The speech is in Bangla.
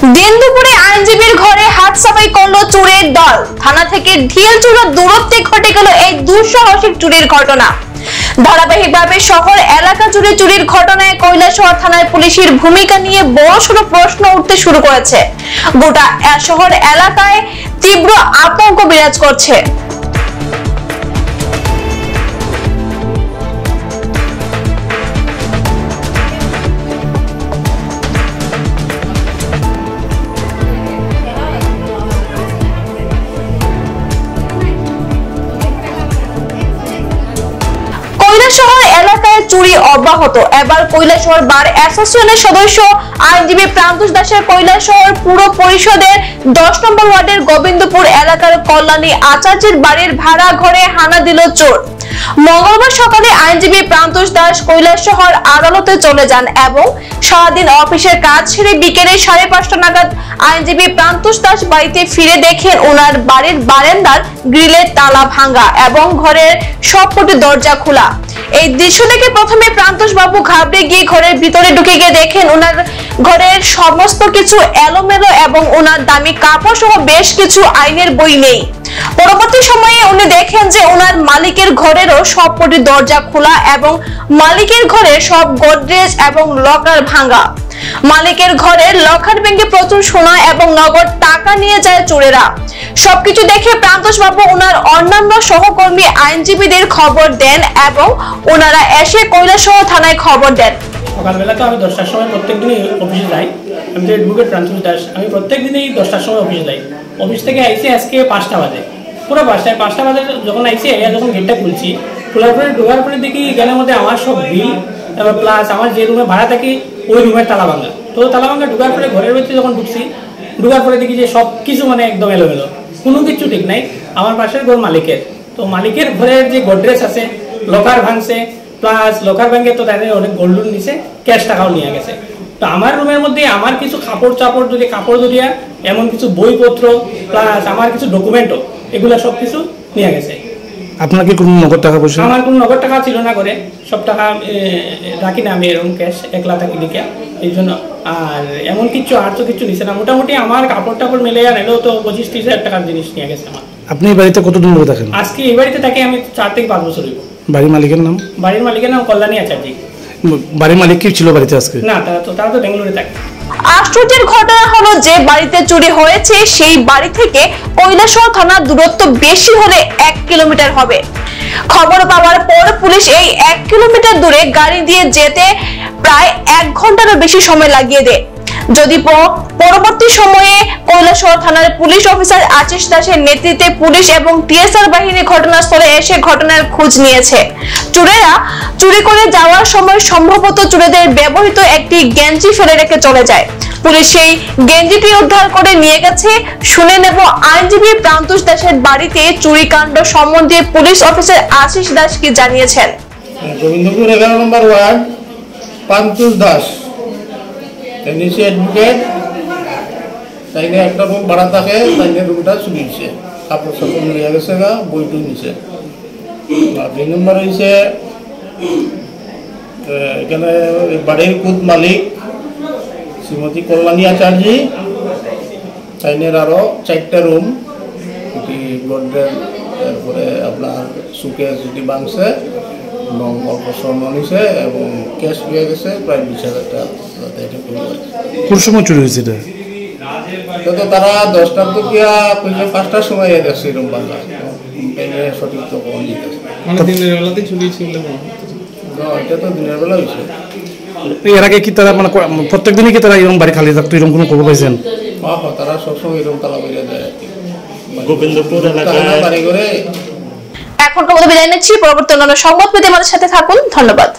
দিন দুপুরে আইনজীবীর ঘরে হাত সাফাই করলো চোরের দল। থানা থেকে ঢিলচুড়া দূরত্বে ঘটে গেল এই দুঃসাহসিক চুরির ঘটনা। ধারাবাহিকভাবে শহর এলাকা জুড়ে চুরির ঘটনায় কৈলাসহর থানায় পুলিশের ভূমিকা নিয়ে বড়সড় প্রশ্ন উঠতে শুরু করেছে। গোটা শহর এলাকায় তীব্র আতঙ্ক বিরাজ করছে। কৈলাসহর এলাকায় চুরি অব্যাহত। এবার কৈলাসহর বার অ্যাসোসিয়েশনের সদস্য আইনজীবী প্রান্তোষ দাসের কৈলাসহর পুর পরিষদের 10 নম্বর ওয়ার্ডের গোবিন্দপুর এলাকার কল্যাণী আচার্যের বাড়ির ভাড়া ঘরে হানা দিল চোর। মঙ্গলবার সকালে আইনজীবী প্রান্তোষ দাস কৈলাসহর আদালতে চলে যান এবং সারাদিন অফিসের কাজ ছেড়ে বিকেলে 5:30 নাগাদ আইনজীবী প্রান্তোষ দাস বাড়িতে ফিরে দেখেন ওনার বাড়ির বারান্দার গ্রিলের তালা ভাঙা এবং ঘরের সবকটি দরজা খোলা। এই দৃশ্য দেখে প্রথমে প্রান্তোষ বাবু ঘাবড়ে গিয়ে ঘরের ভিতরে ঢুকে গিয়ে দেখেন ওনার ঘরের সমস্ত কিছু এলোমেলো এবং ওনার দামি কাপড় সহ বেশ কিছু আইনের বই নেই। পরবর্তী সময়ে উনি দেখেন যে ওনার মালিকের ঘরেরও সবকটি দরজা খোলা এবং মালিকের ঘরের সব গোদরেজ এবং লকার ভাঙা। মালিকের ঘরের লকার ভেঙে প্রচুর সোনা এবং নগদ টাকা নিয়ে যায় চোরেরা। সবকিছু দেখে প্রান্তোষ বাবু ওনার অন্যান্য সহকর্মী আইনজীবীদের খবর দেন এবং ওনারা এসে কৈলাসহর থানায় খবর দেন। সকালবেলা তো আমি 10টার সময় প্রত্যেকদিনই অফিসে যাই। আমি তো অ্যাডভোকেট প্রান্তোষ দাস। আমি প্রত্যেকদিনই 10টার সময় অফিসে যাই। অফিস থেকে আইসি আজকে 5টা বাজে, পুরো 5টা বাজে যখন আইসি যখন গেটটা খুলছি, খোলার পরে ঢোকার পরে দেখি এখানের মধ্যে আমার সব বিল এবং প্লাস আমার যে রুমে ভাড়া থাকি ওই রুমের তালা ভাঙা। তো তালা ভাঙা ঢোকার পরে ঘরের ভিতরে যখন ঢুকছি, ঢোকার পরে দেখি যে সব কিছু মানে একদম এলোমেলো, কোনো কিছু ঠিক নাই। আমার পাশের ঘর মালিকের, তো মালিকের ঘরের যে গোদরেজ আছে লকার ভাঙছে, প্লাস লকার ভেঙে তো তাদের অনেক গোল্ড লোন নিছে, ক্যাশ টাকাও নিয়ে গেছে। তো আমার রুমের মধ্যে আমার কিছু কাপড় জড়িয়া এমন কিছু বইপত্র প্লাস আমার কিছু ডকুমেন্টও এগুলো সব কিছু নিয়ে গেছে। আপনার কি কোনো নগদ টাকা পয়সা? আমার কোনো নগদ টাকা ছিল না, করে সব টাকা রাখি না আমি এরকম ক্যাশ, একলা থাকি দিকে এই জন্য। আর এমন কিছু আর তো কিছু নিছে না, মোটামুটি আমার কাপড় টাপড় মেলে আনেলেও তো 25-30 হাজার টাকার জিনিস নিয়ে গেছে আমার। আপনি এই বাড়িতে কতদিন ধরে থাকেন? আজকে এই বাড়িতে থাকি আমি 4 থেকে 5 বছর হইব। বাড়ির মালিকের নাম? বাড়ির মালিকের নাম কল্যাণী আচার্য। বাড়ির মালিক কি ছিল বাড়িতে আজকে? না, তারা তো বেঙ্গালুরু থাকে। আশ্চর্যের ঘটনা হলো যে বাড়িতে চুরি হয়েছে সেই বাড়ি থেকে কৈলাসহর থানার দূরত্ব বেশি হলে 1 কিলোমিটার হবে। খবর পাওয়ার পর পুলিশ এই 1 কিলোমিটার দূরে গাড়ি দিয়ে যেতে প্রায় 1 ঘন্টারও বেশি সময় লাগিয়ে দেয়। যদি পরবর্তী সময়ে কৈলাসহর থানার পুলিশ অফিসার আশিস দাসের নেতৃত্বে পুলিশ এবং টিএসআর বাহিনী ঘটনাস্থলে এসে ঘটনার খোঁজ নিয়েছে। চোরেরা চুরি করে যাওয়ার সময় সম্ভবত চোরেদের ব্যবহৃত একটি গেঞ্জি ফেলে রেখে চলে যায়। পুলিশ সেই গেঞ্জিটি উদ্ধার করে নিয়ে গেছে। শুনে নেব আইনজীবী প্রান্তোষ দাসের বাড়িতে চুরিকাণ্ড সম্বন্ধে পুলিশ অফিসার আশিস দাস কি জানিয়েছেন। গোবিন্দপুর 11 নম্বর ওয়ার্ড প্রান্তোষ দাস নিচে অ্যাডভোকেট, তাইনে একটা রুম ভাড়া থাকে, তাইনে রুমটা চুরি হয়েছে, কাপড় সাপড় নিয়ে গেছে গা, বইটু নিছে। 2 নম্বর হয়েছে এখানে বাড়ির খুদ মালিক শ্রীমতী কল্যাণী আচার্য, তাইনের আরও 4টা রুম, এটি গোল্ডেন, তারপরে আপনার সুকেস যেটি ভাঙছে এবং অল্প স্বর্ণ নিছে এবং ক্যাশ পেয়ে গেছে প্রায় 20,000 টাকা। কোন সময় চুরি হয়েছে এটা? তো তারা 10টার থেকে 5টার সময় গেছে এরকম বাংলা, সঠিক তো কম দিতেছে। দিনের বেলাতে চুরি ছিল? এটা তো দিনের বেলা হয়েছে। এর আগে কি তারা মানে প্রত্যেক দিনই কি তারা এরকম বাড়ি খালি থাকতো, এরকম কোনো খবর পাইছেন? তারা সবসময় এরকম তালা বেরিয়ে যায় আর কি। গোবিন্দপুর এলাকায় বাড়ি করে এখন বিদায় নিচ্ছি। পরবর্তী অন্যান্য সংবাদ পেতে আমাদের সাথে থাকুন। ধন্যবাদ।